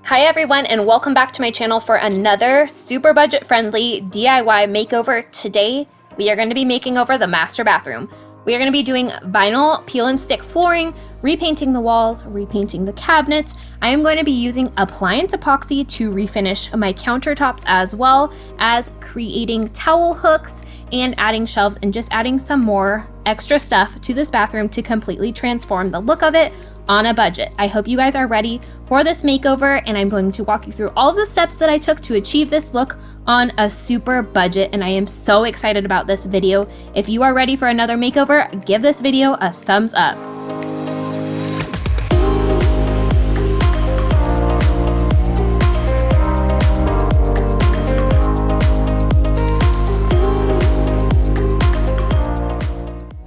Hi everyone, and welcome back to my channel for another super budget friendly DIY makeover. Today we are going to be making over the master bathroom. We are going to be doing vinyl peel and stick flooring, repainting the walls, repainting the cabinets. I am going to be using appliance epoxy to refinish my countertops, as well as creating towel hooks and adding shelves and just adding some more extra stuff to this bathroom to completely transform the look of it on a budget. I hope you guys are ready for this makeover, and I'm going to walk you through all of the steps that I took to achieve this look on a super budget, and I am so excited about this video. If you are ready for another makeover, give this video a thumbs up.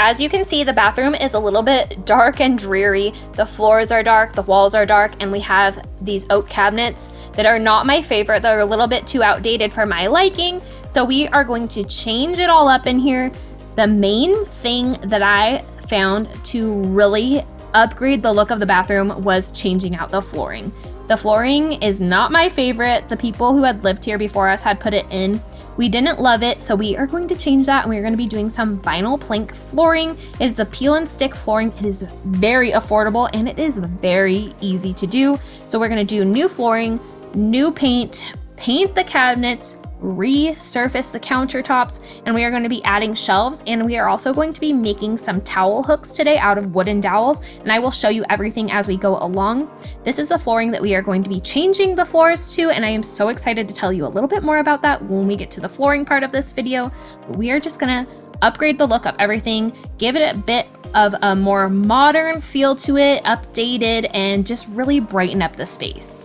As you can see, the bathroom is a little bit dark and dreary. The floors are dark, the walls are dark, and we have these oak cabinets that are not my favorite. They're a little bit too outdated for my liking. So we are going to change it all up in here. The main thing that I found to really upgrade the look of the bathroom was changing out the flooring. The flooring is not my favorite. The people who had lived here before us had put it in. We didn't love it, so we are going to change that, and we're going to be doing some vinyl plank flooring. It is a peel and stick flooring. It is very affordable and it is very easy to do. So we're going to do new flooring, new paint, paint the cabinets, resurface the countertops, and we are going to be adding shelves, and we are also going to be making some towel hooks today out of wooden dowels, and I will show you everything as we go along. This is the flooring that we are going to be changing the floors to, and I am so excited to tell you a little bit more about that when we get to the flooring part of this video. But we are just gonna upgrade the look of everything, give it a bit of a more modern feel to it, updated, and just really brighten up the space.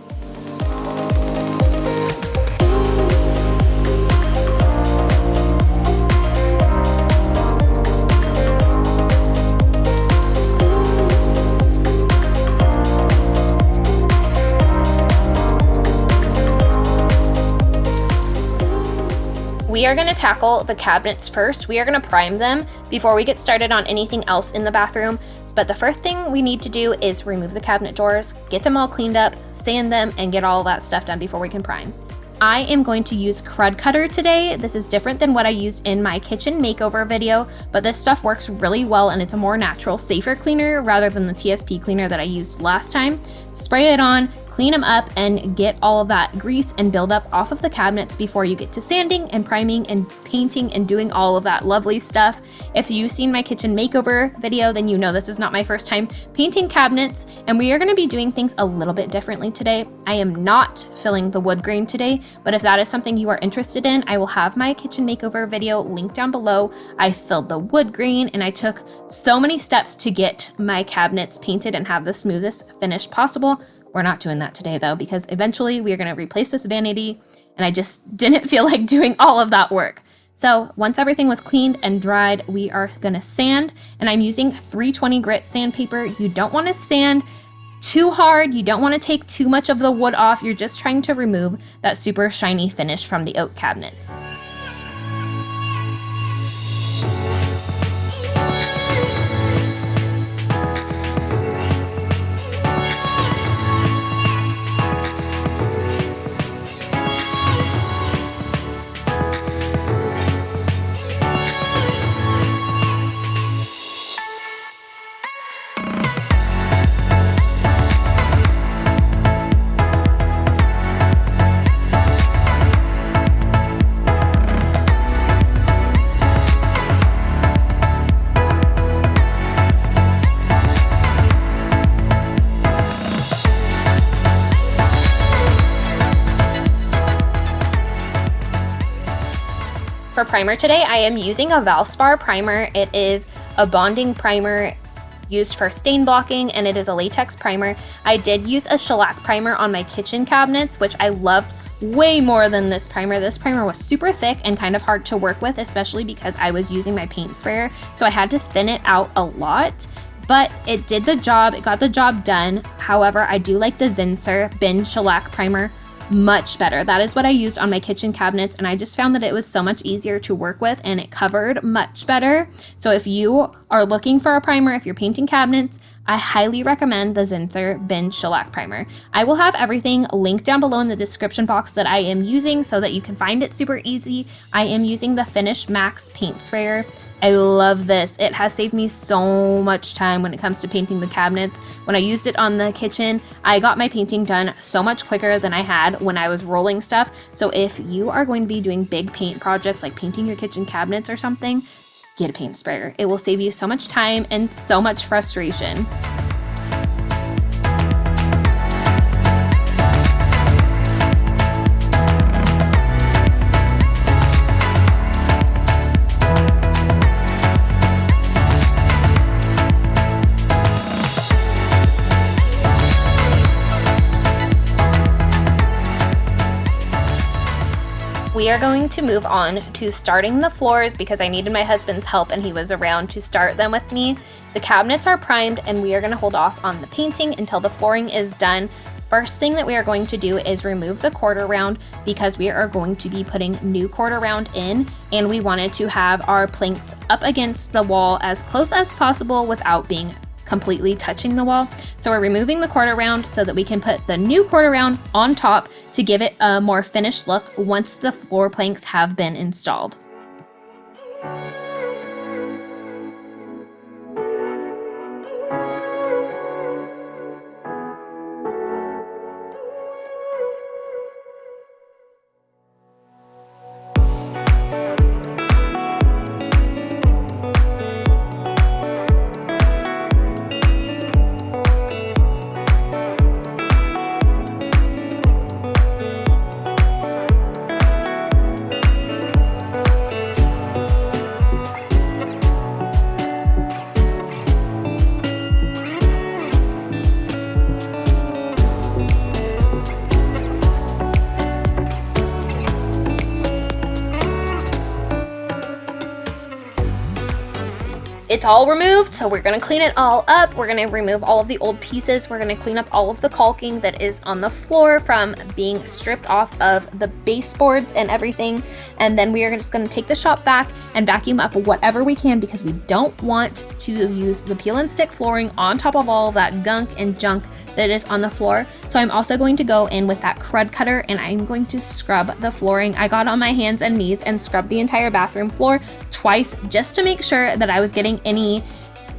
We are going to tackle the cabinets first. We are going to prime them before we get started on anything else in the bathroom. But the first thing we need to do is remove the cabinet drawers, get them all cleaned up, sand them, and get all that stuff done before we can prime. I am going to use Crud Cutter today. This is different than what I used in my kitchen makeover video, but this stuff works really well, and it's a more natural, safer cleaner rather than the TSP cleaner that I used last time. Spray it on, clean them up, and get all of that grease and buildup off of the cabinets before you get to sanding and priming and painting and doing all of that lovely stuff. If you've seen my kitchen makeover video, then you know this is not my first time painting cabinets, and we are going to be doing things a little bit differently today. I am not filling the wood grain today, but if that is something you are interested in, I will have my kitchen makeover video linked down below. I filled the wood grain, and I took so many steps to get my cabinets painted and have the smoothest finish possible. We're not doing that today though, because eventually we are going to replace this vanity, and I just didn't feel like doing all of that work. So once everything was cleaned and dried, we are going to sand, and I'm using 320 grit sandpaper. You don't want to sand too hard. You don't want to take too much of the wood off. You're just trying to remove that super shiny finish from the oak cabinets. For primer today, I am using a Valspar primer. It is a bonding primer used for stain blocking, and it is a latex primer. I did use a shellac primer on my kitchen cabinets, which I loved way more than this primer. This primer was super thick and kind of hard to work with, especially because I was using my paint sprayer, so I had to thin it out a lot. But it did the job, it got the job done. However, I do like the Zinsser Bin Shellac Primer much better. That is what I used on my kitchen cabinets, and I just found that it was so much easier to work with and it covered much better. So if you are looking for a primer, if you're painting cabinets, I highly recommend the Zinsser Bin Shellac Primer. I will have everything linked down below in the description box that I am using so that you can find it super easy. I am using the Finish Max Paint Sprayer. I love this. It has saved me so much time when it comes to painting the cabinets. When I used it on the kitchen, I got my painting done so much quicker than I had when I was rolling stuff. So if you are going to be doing big paint projects like painting your kitchen cabinets or something, get a paint sprayer. It will save you so much time and so much frustration. We are going to move on to starting the floors because I needed my husband's help and he was around to start them with me. The cabinets are primed and we are going to hold off on the painting until the flooring is done. First thing that we are going to do is remove the quarter round because we are going to be putting new quarter round in, and we wanted to have our planks up against the wall as close as possible without being completely touching the wall. So we're removing the quarter round so that we can put the new quarter round on top to give it a more finished look once the floor planks have been installed. It's all removed, so we're gonna clean it all up. We're gonna remove all of the old pieces. We're gonna clean up all of the caulking that is on the floor from being stripped off of the baseboards and everything. And then we are just gonna take the shop vac and vacuum up whatever we can because we don't want to use the peel and stick flooring on top of all of that gunk and junk that is on the floor. So I'm also going to go in with that crud cutter and I'm going to scrub the flooring. I got on my hands and knees and scrubbed the entire bathroom floor twice just to make sure that I was getting any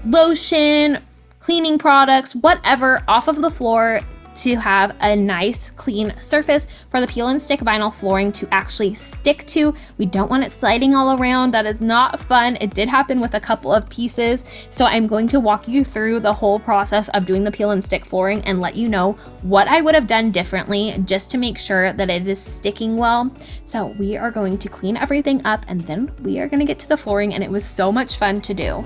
lotion, cleaning products, whatever off of the floor to have a nice clean surface for the peel and stick vinyl flooring to actually stick to. We don't want it sliding all around. That is not fun. It did happen with a couple of pieces. So I'm going to walk you through the whole process of doing the peel and stick flooring and let you know what I would have done differently just to make sure that it is sticking well. So we are going to clean everything up and then we are going to get to the flooring, and it was so much fun to do.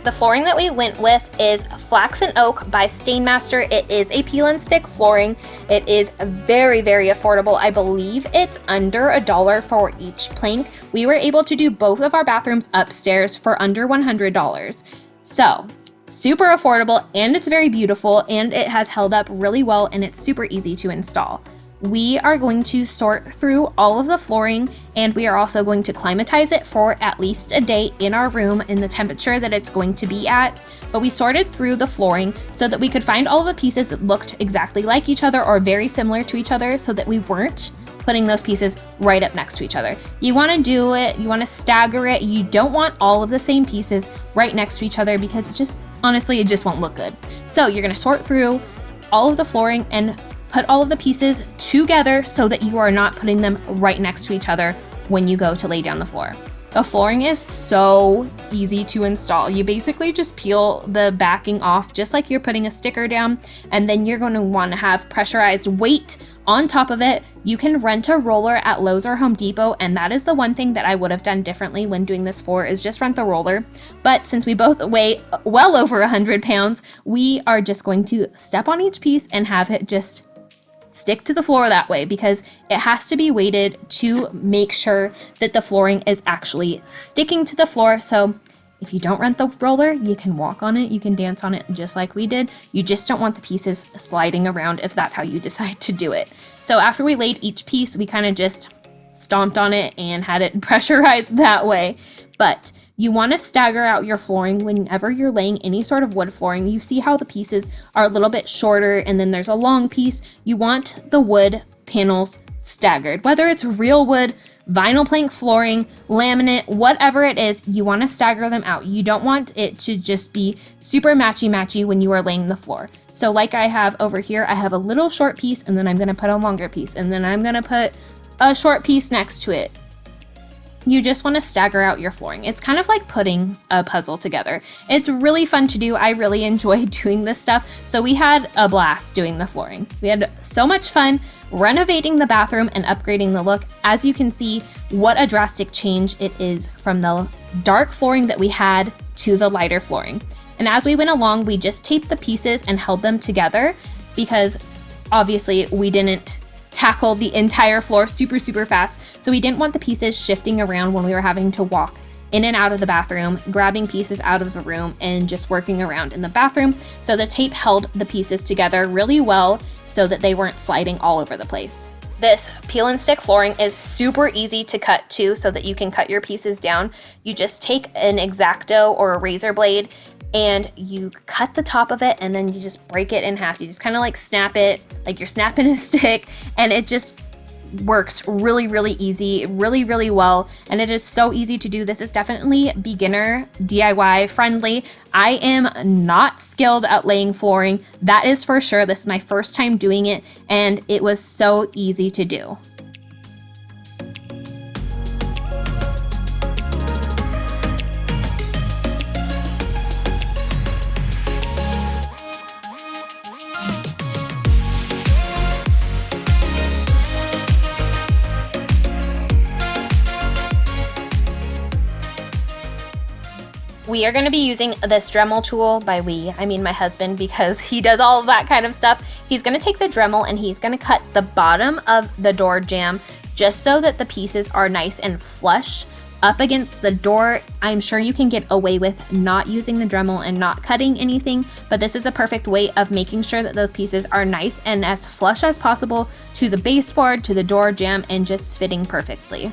The flooring that we went with is Flax and Oak by Stainmaster. It is a peel and stick flooring. It is very, very affordable. I believe it's under $1 for each plank. We were able to do both of our bathrooms upstairs for under $100. So super affordable, and it's very beautiful, and it has held up really well, and it's super easy to install. We are going to sort through all of the flooring, and we are also going to climatize it for at least a day in our room in the temperature that it's going to be at. But we sorted through the flooring so that we could find all of the pieces that looked exactly like each other or very similar to each other so that we weren't putting those pieces right up next to each other. You want to do it, you want to stagger it. You don't want all of the same pieces right next to each other because it just, honestly, it just won't look good. So you're going to sort through all of the flooring and put all of the pieces together so that you are not putting them right next to each other when you go to lay down the floor. The flooring is so easy to install. You basically just peel the backing off just like you're putting a sticker down, and then you're going to want to have pressurized weight on top of it. You can rent a roller at Lowe's or Home Depot, and that is the one thing that I would have done differently when doing this floor, is just rent the roller. But since we both weigh well over 100 pounds, we are just going to step on each piece and have it just stick to the floor that way, because it has to be weighted to make sure that the flooring is actually sticking to the floor. So if you don't rent the roller, you can walk on it, you can dance on it just like we did. You just don't want the pieces sliding around if that's how you decide to do it. So after we laid each piece, we kind of just stomped on it and had it pressurized that way. But you want to stagger out your flooring whenever you're laying any sort of wood flooring. You see how the pieces are a little bit shorter and then there's a long piece. You want the wood panels staggered. Whether it's real wood, vinyl plank flooring, laminate, whatever it is, you want to stagger them out. You don't want it to just be super matchy-matchy when you are laying the floor. So like I have over here, I have a little short piece, and then I'm going to put a longer piece, and then I'm going to put a short piece next to it. You just want to stagger out your flooring. It's kind of like putting a puzzle together. It's really fun to do. I really enjoy doing this stuff. So we had a blast doing the flooring. We had so much fun renovating the bathroom and upgrading the look. As you can see, what a drastic change it is from the dark flooring that we had to the lighter flooring. And as we went along, we just taped the pieces and held them together, because obviously we didn't tackle the entire floor super fast. So we didn't want the pieces shifting around when we were having to walk in and out of the bathroom, grabbing pieces out of the room and just working around in the bathroom. So the tape held the pieces together really well so that they weren't sliding all over the place. This peel and stick flooring is super easy to cut too, so that you can cut your pieces down. You just take an X-Acto or a razor blade and you cut the top of it, and then you just break it in half. You just kind of like snap it like you're snapping a stick, and it just works really easy, really well, and it is so easy to do. This is definitely beginner DIY friendly. I am not skilled at laying flooring, that is for sure. This is my first time doing it, and it was so easy to do. We are going to be using this Dremel tool. By we, I mean my husband, because he does all of that kind of stuff. He's going to take the Dremel and he's going to cut the bottom of the door jamb just so that the pieces are nice and flush up against the door. I'm sure you can get away with not using the Dremel and not cutting anything, but this is a perfect way of making sure that those pieces are nice and as flush as possible to the baseboard, to the door jamb, and just fitting perfectly.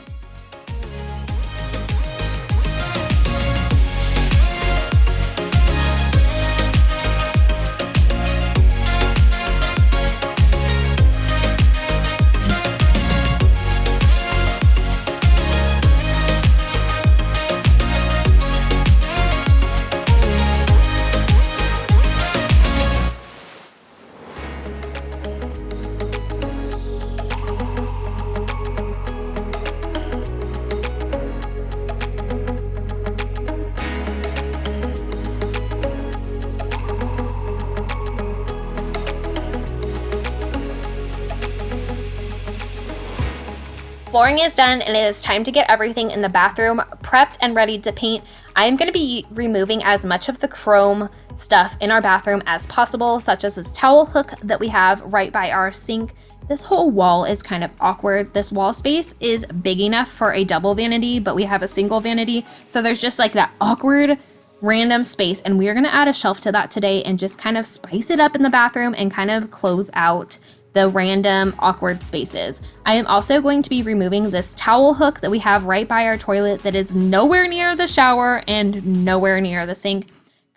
Flooring is done, and it is time to get everything in the bathroom prepped and ready to paint. I am going to be removing as much of the chrome stuff in our bathroom as possible, such as this towel hook that we have right by our sink. This whole wall is kind of awkward. This wall space is big enough for a double vanity, but we have a single vanity, so there's just like that awkward random space, and we're going to add a shelf to that today and just kind of spice it up in the bathroom and kind of close out the random awkward spaces. I am also going to be removing this towel hook that we have right by our toilet that is nowhere near the shower and nowhere near the sink.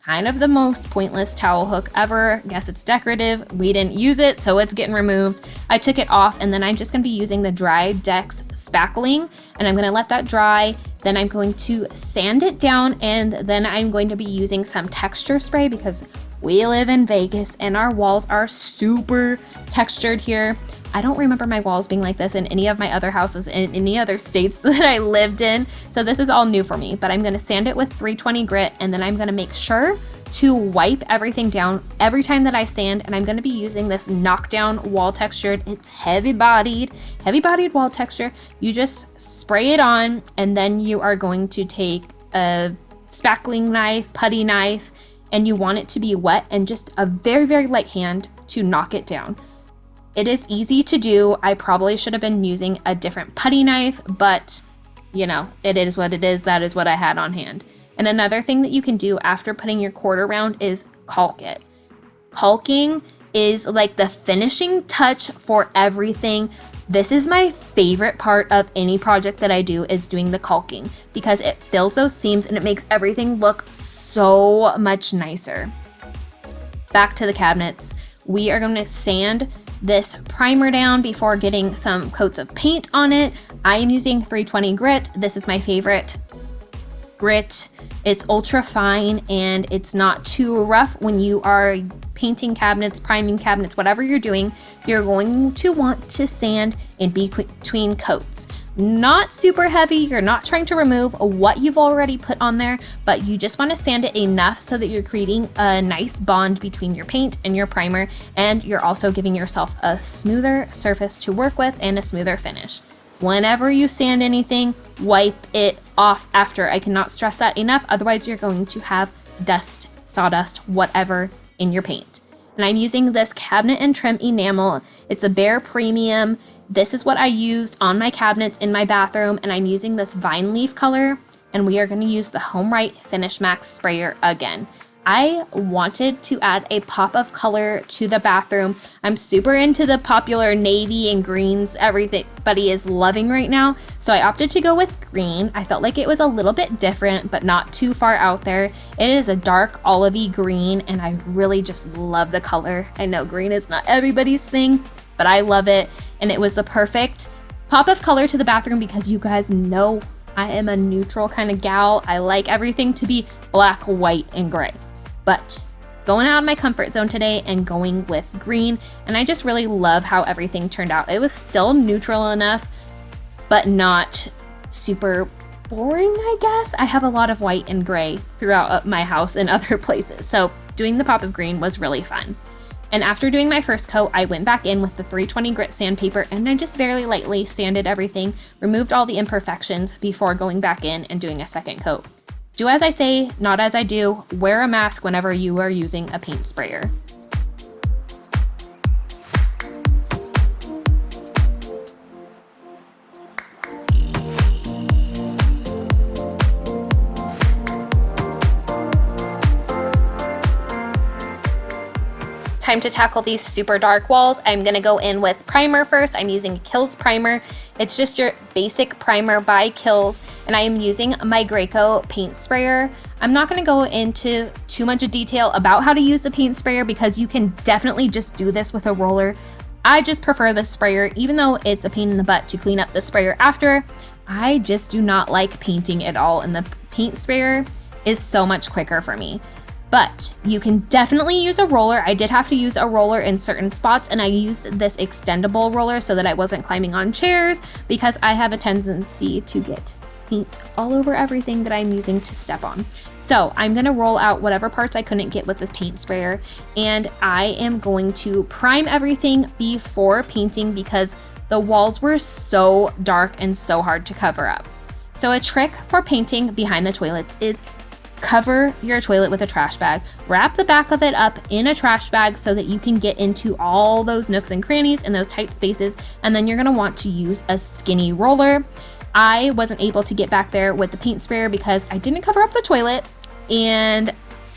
Kind of the most pointless towel hook ever. Guess it's decorative. We didn't use it, so it's getting removed. I took it off, and then I'm just going to be using the Dry Dex spackling, and I'm going to let that dry. Then I'm going to sand it down, and then I'm going to be using some texture spray, because We live in Vegas and our walls are super textured here. I don't remember my walls being like this in any of my other houses in any other states that I lived in. So this is all new for me, but I'm gonna sand it with 320 grit, and then I'm gonna make sure to wipe everything down every time that I sand. And I'm gonna be using this knockdown wall textured. It's heavy bodied wall texture. You just spray it on, and then you are going to take a spackling knife, putty knife, and you want it to be wet and just a very, very light hand to knock it down. It is easy to do. I probably should have been using a different putty knife, but you know, it is what it is. That is what I had on hand. And another thing that you can do after putting your cord around is caulk it. Caulking is like the finishing touch for everything. This is my favorite part of any project that I do, is doing the caulking, because it fills those seams and it makes everything look so much nicer. Back to the cabinets. We are going to sand this primer down before getting some coats of paint on it. I am using 320 grit. This is my favorite grit. It's ultra fine and it's not too rough. When you are painting cabinets, priming cabinets, whatever you're doing, you're going to want to sand in between coats. Not super heavy. You're not trying to remove what you've already put on there, but you just want to sand it enough so that you're creating a nice bond between your paint and your primer, and you're also giving yourself a smoother surface to work with and a smoother finish. Whenever you sand anything, wipe it off after. I cannot stress that enough. Otherwise, you're going to have dust, sawdust, whatever in your paint. And I'm using this cabinet and trim enamel. It's a Behr Premium. This is what I used on my cabinets in my bathroom, and I'm using this vine leaf color, and we are going to use the HomeRite Finish Max sprayer again. I wanted to add a pop of color to the bathroom. I'm super into the popular navy and greens everybody is loving right now, so I opted to go with green. I felt like it was a little bit different, but not too far out there. It is a dark olivey green, and I really just love the color. I know green is not everybody's thing, but I love it. And it was the perfect pop of color to the bathroom, because you guys know I am a neutral kind of gal. I like everything to be black, white, and gray. But going out of my comfort zone today and going with green, and I just really love how everything turned out. It was still neutral enough, but not super boring, I guess. I have a lot of white and gray throughout my house and other places, so doing the pop of green was really fun. And after doing my first coat, I went back in with the 320 grit sandpaper, and I just very lightly sanded everything, removed all the imperfections before going back in and doing a second coat. Do as I say, not as I do. Wear a mask whenever you are using a paint sprayer. Time to tackle these super dark walls. I'm gonna go in with primer first. I'm using Kiehl's primer. It's just your basic primer by Kiehl's, and I am using my Graco paint sprayer. I'm not gonna go into too much detail about how to use the paint sprayer, because you can definitely just do this with a roller. I just prefer the sprayer, even though it's a pain in the butt to clean up the sprayer after. I just do not like painting at all, and the paint sprayer is so much quicker for me. But you can definitely use a roller. I did have to use a roller in certain spots, and I used this extendable roller so that I wasn't climbing on chairs, because I have a tendency to get paint all over everything that I'm using to step on. So I'm gonna roll out whatever parts I couldn't get with the paint sprayer, and I am going to prime everything before painting, because the walls were so dark and so hard to cover up. So a trick for painting behind the toilets is cover your toilet with a trash bag. Wrap the back of it up in a trash bag so that you can get into all those nooks and crannies and those tight spaces, and then you're gonna want to use a skinny roller. I wasn't able to get back there with the paint sprayer because I didn't cover up the toilet, and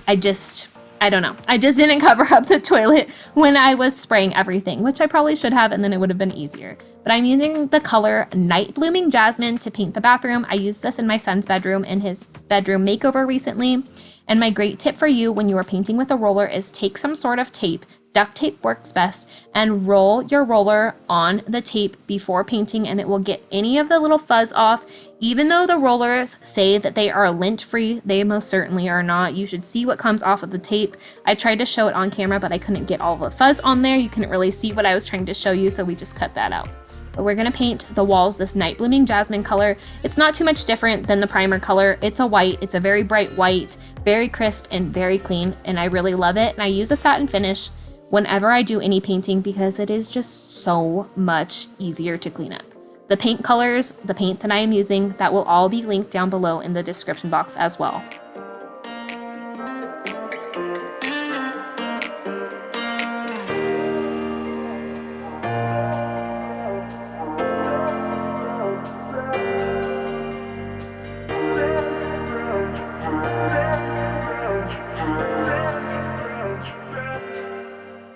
I just didn't cover up the toilet when I was spraying everything, which I probably should have, and then it would have been easier. But I'm using the color Night Blooming Jasmine to paint the bathroom. I used this in my son's bedroom in his bedroom makeover recently. And my great tip for you when you are painting with a roller is take some sort of tape, duct tape works best, and roll your roller on the tape before painting, and it will get any of the little fuzz off. Even though the rollers say that they are lint free, they most certainly are not. You should see what comes off of the tape. I tried to show it on camera, but I couldn't get all the fuzz on there. You couldn't really see what I was trying to show you, so we just cut that out. But we're gonna paint the walls this Night Blooming Jasmine color. It's not too much different than the primer color. It's a white, it's a very bright white, very crisp and very clean, and I really love it. And I use a satin finish whenever I do any painting because it is just so much easier to clean up. The paint colors, the paint that I am using, that will all be linked down below in the description box as well.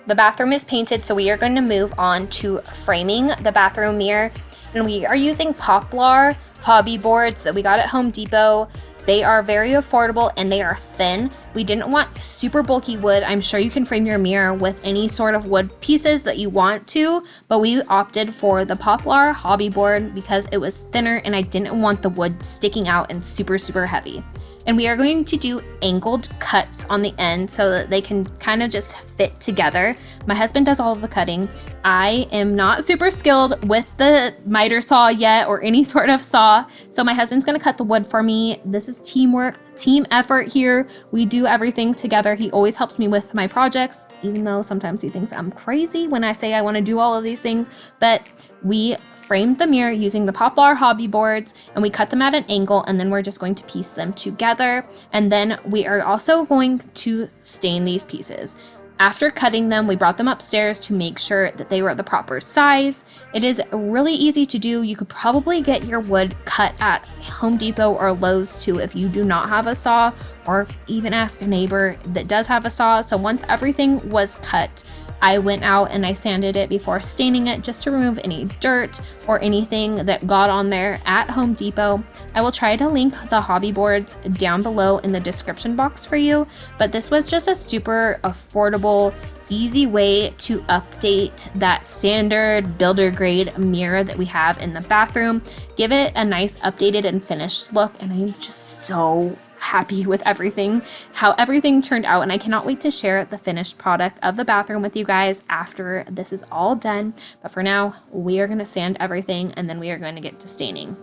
The bathroom is painted, so we are going to move on to framing the bathroom mirror. And we are using Poplar hobby boards that we got at Home Depot. They are very affordable and they are thin. We didn't want super bulky wood. I'm sure you can frame your mirror with any sort of wood pieces that you want to, but we opted for the Poplar hobby board because it was thinner and I didn't want the wood sticking out and super, super heavy. And we are going to do angled cuts on the end so that they can kind of just fit together. My husband does all of the cutting. I am not super skilled with the miter saw yet or any sort of saw. So my husband's gonna cut the wood for me. This is teamwork, team effort here. We do everything together. He always helps me with my projects, even though sometimes he thinks I'm crazy when I say I wanna do all of these things. But we framed the mirror using the Poplar hobby boards and we cut them at an angle, and then we're just going to piece them together. And then we are also going to stain these pieces. After cutting them, we brought them upstairs to make sure that they were the proper size. It is really easy to do. You could probably get your wood cut at Home Depot or Lowe's too if you do not have a saw, or even ask a neighbor that does have a saw. So once everything was cut, I went out and I sanded it before staining it just to remove any dirt or anything that got on there at Home Depot. I will try to link the hobby boards down below in the description box for you, but this was just a super affordable, easy way to update that standard builder grade mirror that we have in the bathroom. Give it a nice updated and finished look, and I'm just so happy with everything, how everything turned out, and I cannot wait to share the finished product of the bathroom with you guys after this is all done. But for now, we are going to sand everything and then we are going to get to staining.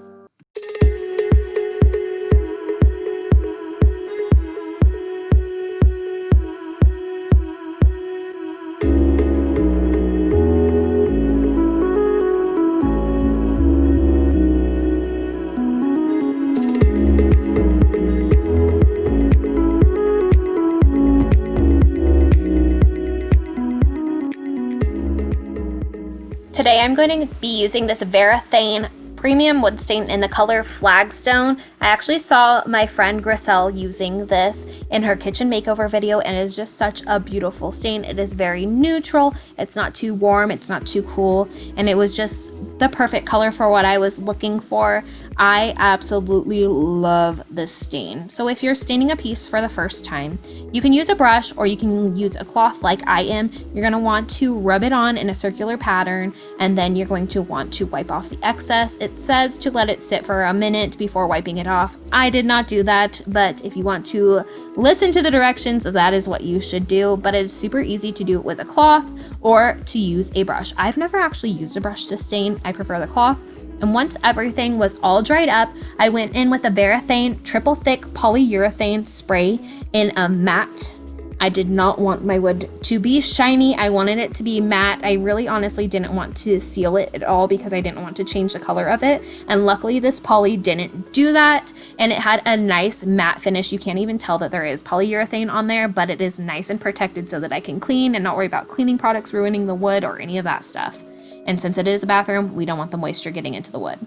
Today I'm going to be using this Varathane premium wood stain in the color Flagstone. I actually saw my friend Griselle using this in her kitchen makeover video, and it is just such a beautiful stain. It is very neutral, it's not too warm, it's not too cool, and it was just the perfect color for what I was looking for. I absolutely love this stain. So if you're staining a piece for the first time, you can use a brush or you can use a cloth like I am. You're going to want to rub it on in a circular pattern, and then you're going to want to wipe off the excess. It says to let it sit for a minute before wiping it off. I did not do that, but if you want to listen to the directions, that is what you should do. But it's super easy to do it with a cloth or to use a brush. I've never actually used a brush to stain. I prefer the cloth. And once everything was all dried up, I went in with a Varathane triple thick polyurethane spray in a matte. I did not want my wood to be shiny. I wanted it to be matte. I really honestly didn't want to seal it at all because I didn't want to change the color of it. And luckily this poly didn't do that. And it had a nice matte finish. You can't even tell that there is polyurethane on there, but it is nice and protected so that I can clean and not worry about cleaning products ruining the wood or any of that stuff. And since it is a bathroom, we don't want the moisture getting into the wood.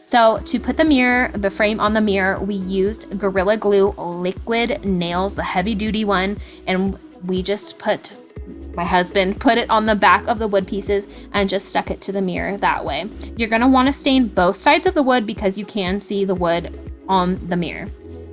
So to put the frame on the mirror, we used Gorilla Glue liquid nails, the heavy duty one, and we just my husband put it on the back of the wood pieces and just stuck it to the mirror that way. You're gonna wanna stain both sides of the wood because you can see the wood on the mirror.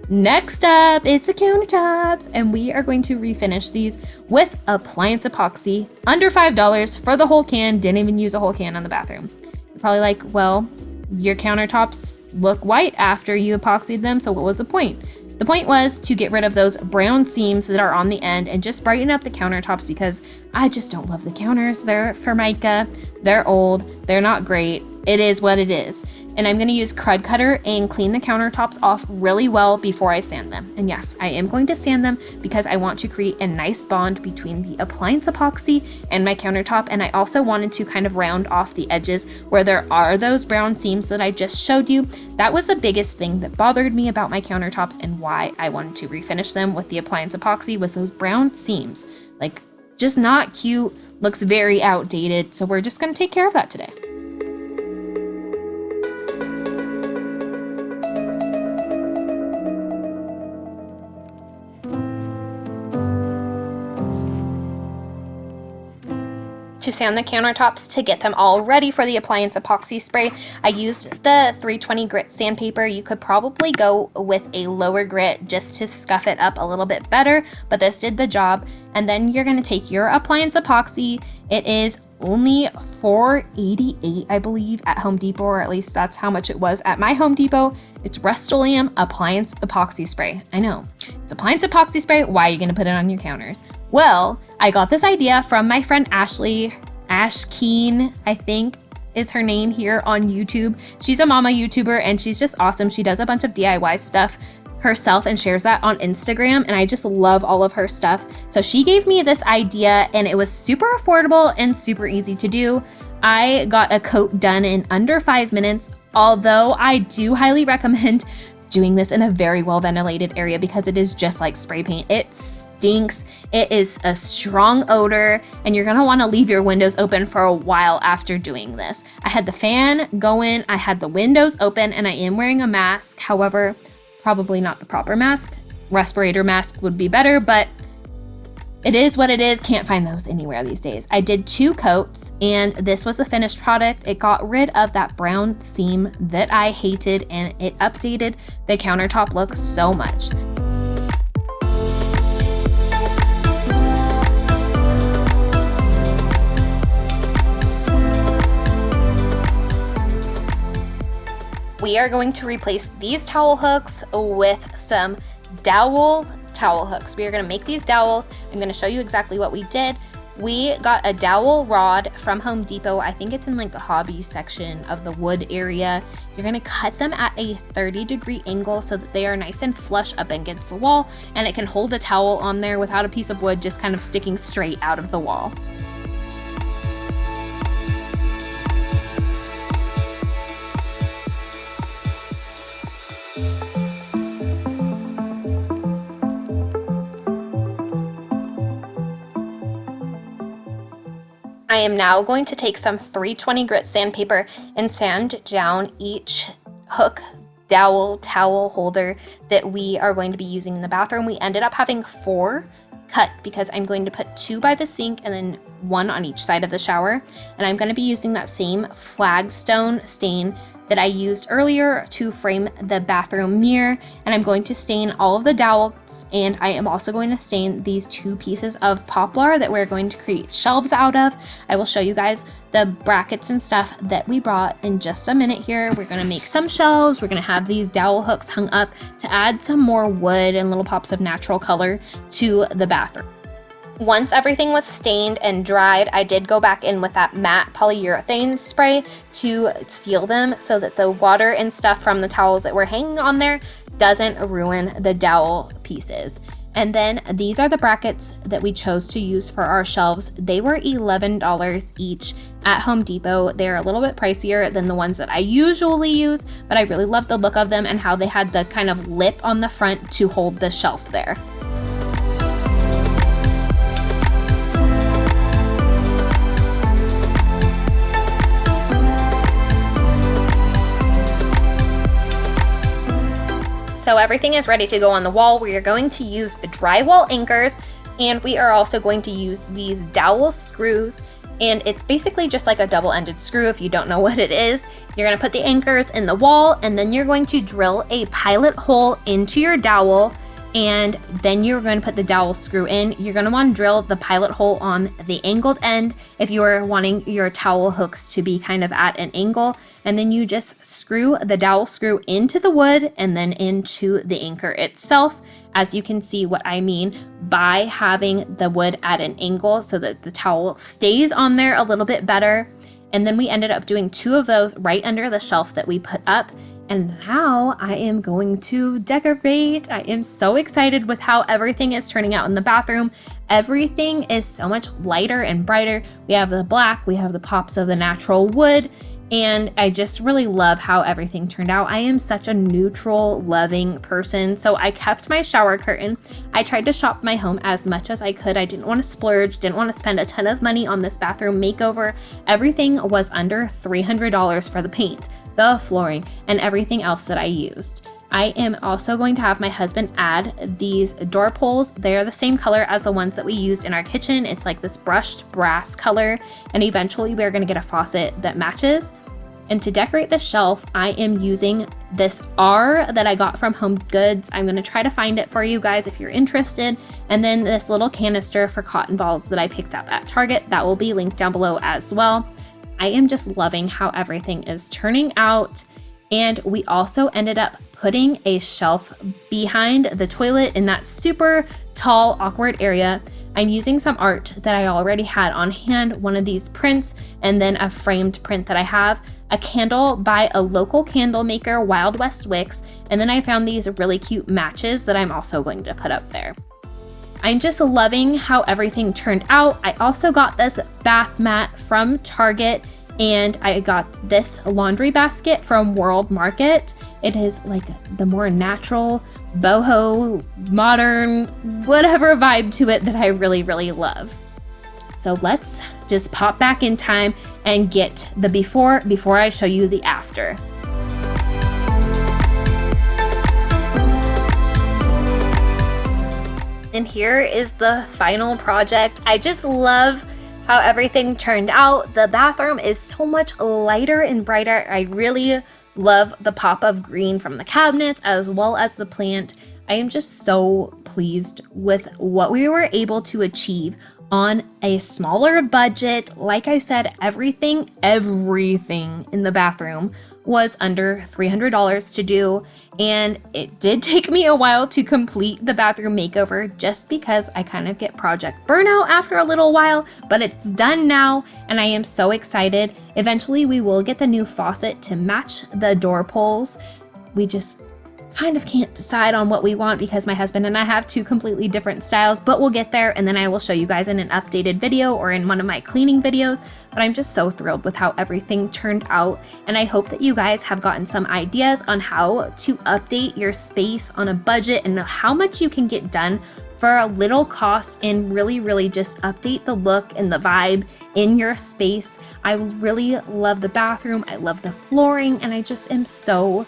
Next up is the countertops, and we are going to refinish these with appliance epoxy. Under $5 for the whole can. Didn't even use a whole can on the bathroom. You're probably like, well, your countertops look white after you epoxied them, so what was the point? The point was to get rid of those brown seams that are on the end and just brighten up the countertops, because I just don't love the counters. They're Formica, they're old, they're not great. It is what it is. And I'm gonna use Crud Cutter and clean the countertops off really well before I sand them. And yes, I am going to sand them because I want to create a nice bond between the appliance epoxy and my countertop. And I also wanted to kind of round off the edges where there are those brown seams that I just showed you. That was the biggest thing that bothered me about my countertops, and why I wanted to refinish them with the appliance epoxy was those brown seams. Like, just not cute, looks very outdated. So we're just gonna take care of that today. To sand the countertops to get them all ready for the appliance epoxy spray, I used the 320 grit sandpaper. You could probably go with a lower grit just to scuff it up a little bit better, but this did the job. And then you're going to take your appliance epoxy. It is only $4.88, I believe, at Home Depot, or at least that's how much it was at my Home Depot. It's Rust-Oleum appliance epoxy spray. I know, it's appliance epoxy spray. Why are you going to put it on your counters? Well, I got this idea from my friend Ashley. Ash Keen, I think, is her name here on YouTube. She's a mama YouTuber and she's just awesome. She does a bunch of DIY stuff herself and shares that on Instagram, and I just love all of her stuff. So she gave me this idea, and it was super affordable and super easy to do. I got a coat done in under 5 minutes, although I do highly recommend doing this in a very well ventilated area because it is just like spray paint. It stinks. It is a strong odor, and you're gonna want to leave your windows open for a while after doing this. I had the fan going, I had the windows open, and I am wearing a mask. However, probably not the proper mask. Respirator mask would be better, but it is what it is. Can't find those anywhere these days. I did 2 coats, and this was the finished product. It got rid of that brown seam that I hated, and it updated the countertop look so much. We are going to replace these towel hooks with some dowel towel hooks. We are going to make these dowels. I'm going to show you exactly what we did. We got a dowel rod from Home Depot. I think it's in like the hobby section of the wood area. You're going to cut them at a 30-degree angle so that they are nice and flush up against the wall, and it can hold a towel on there without a piece of wood just kind of sticking straight out of the wall. I am now going to take some 320 grit sandpaper and sand down each hook, dowel, towel holder that we are going to be using in the bathroom. We ended up having 4 cut because I'm going to put 2 by the sink and then 1 on each side of the shower. And I'm going to be using that same flagstone stain that I used earlier to frame the bathroom mirror. And I'm going to stain all of the dowels, and I am also going to stain these 2 pieces of poplar that we're going to create shelves out of. I will show you guys the brackets and stuff that we brought in just a minute here. We're gonna make some shelves. We're gonna have these dowel hooks hung up to add some more wood and little pops of natural color to the bathroom. Once everything was stained and dried, I did go back in with that matte polyurethane spray to seal them so that the water and stuff from the towels that were hanging on there doesn't ruin the dowel pieces. And then these are the brackets that we chose to use for our shelves. They were $11 each at Home Depot. They're a little bit pricier than the ones that I usually use, but I really love the look of them and how they had the kind of lip on the front to hold the shelf there. So everything is ready to go on the wall. We are going to use drywall anchors, and we are also going to use these dowel screws and it's basically just like a double-ended screw. If you don't know what it is, you're gonna put the anchors in the wall, and then you're going to drill a pilot hole into your dowel, and then you're going to put the dowel screw in. You're going to want to drill the pilot hole on the angled end if you are wanting your towel hooks to be kind of at an angle, and then you just screw the dowel screw into the wood and then into the anchor itself. As you can see what I mean by having the wood at an angle so that the towel stays on there a little bit better. And then we ended up doing 2 of those right under the shelf that we put up. And now I am going to decorate. I am so excited with how everything is turning out in the bathroom. Everything is so much lighter and brighter. We have the black, we have the pops of the natural wood, and I just really love how everything turned out. I am such a neutral, loving person, so I kept my shower curtain. I tried to shop my home as much as I could. I didn't want to splurge, didn't want to spend a ton of money on this bathroom makeover. Everything was under $300 for the paint, the flooring, and everything else that I used. I am also going to have my husband add these door pulls. They are the same color as the ones that we used in our kitchen. It's like this brushed brass color, and eventually we're going to get a faucet that matches. And to decorate the shelf, I am using this R that I got from Home Goods. I'm going to try to find it for you guys if you're interested. And then this little canister for cotton balls that I picked up at Target. That will be linked down below as well. I am just loving how everything is turning out. And we also ended up putting a shelf behind the toilet in that super tall, awkward area. I'm using some art that I already had on hand, one of these prints, and then a framed print that I have, a candle by a local candle maker, Wild West Wicks, and then I found these really cute matches that I'm also going to put up there. I'm just loving how everything turned out. I also got this bath mat from Target, and I got this laundry basket from World Market. It is like the more natural, boho, modern, whatever vibe to it that I really, really love. So let's just pop back in time and get the before I show you the after. And here is the final project. I just love how everything turned out. The bathroom is so much lighter and brighter. I really love the pop of green from the cabinets as well as the plant. I am just so pleased with what we were able to achieve on a smaller budget. Like I said, everything in the bathroom was under $300 to do, and it did take me a while to complete the bathroom makeover just because I kind of get project burnout after a little while, but it's done now and I am so excited. Eventually we will get the new faucet to match the door pulls. We just kind of can't decide on what we want because my husband and I have 2 completely different styles, but we'll get there, and then I will show you guys in an updated video or in one of my cleaning videos. But I'm just so thrilled with how everything turned out, and I hope that you guys have gotten some ideas on how to update your space on a budget and how much you can get done for a little cost and really just update the look and the vibe in your space. I really love the bathroom, I love the flooring, and I just am so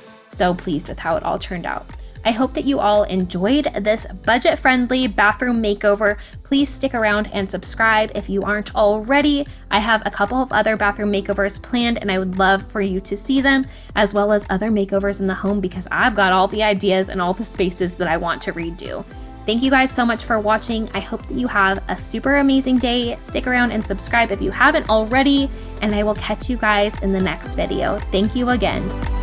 pleased with how it all turned out. I hope that you all enjoyed this budget-friendly bathroom makeover. Please stick around and subscribe if you aren't already. I have a couple of other bathroom makeovers planned, and I would love for you to see them, as well as other makeovers in the home because I've got all the ideas and all the spaces that I want to redo. Thank you guys so much for watching. I hope that you have a super amazing day. Stick around and subscribe if you haven't already, and I will catch you guys in the next video. Thank you again.